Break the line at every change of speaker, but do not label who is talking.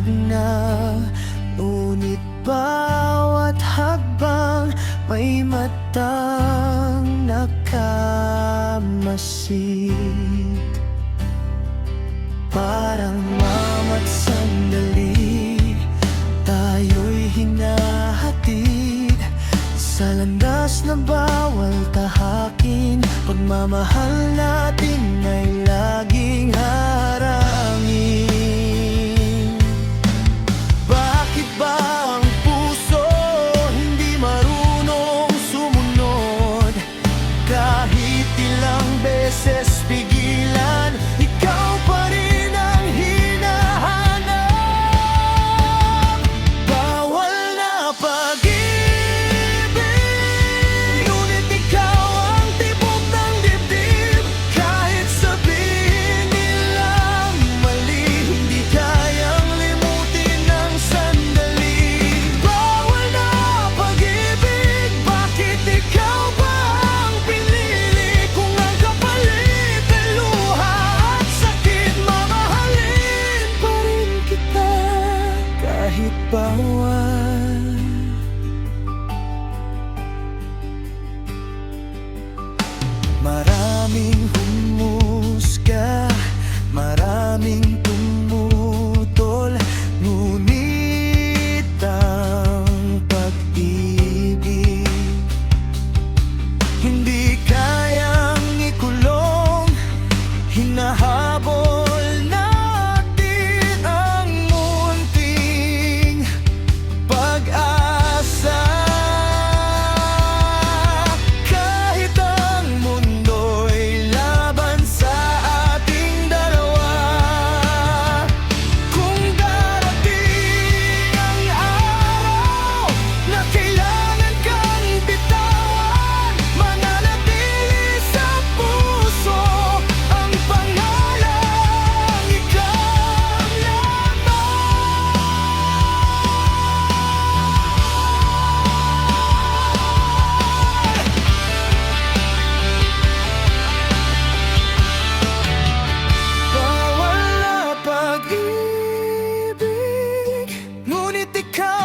Pag na, ngunit bawat hakbang may matang nakamasid. Parang mama't sandali, tayo'y hinahatid sa landas na bawal tahakin. Pagmamahal natin ay laging harangin. Bakit ba ang puso hindi marunong sumunod? Kahit ilang beses pigilan, ikaw pa rin ang hinahanap. Bawal na pag-ibig, ngunit ikaw ang tibok ng dibdib. Kahit sabihin nilang mali, hindi kayang limutin ng sandali. Bawal na pag-ibig, bakit ikaw ba ang pinili? Kung ang kapalit ay luha at sakit, mamahalin pa rin kita kahit bawal. Maraming humusga, maraming tumutol, ngunit ang pag-ibig hindi kayang ikulong. Hinahabol natin ang munting pag-asa. Kahit ang mundo'y laban sa ating dalawa, kung darating ang araw na kailangan kang bitawan, mananatili sa puso ang pangalang ikaw lamang. Bawal na pag-ibig, ngunit ikaw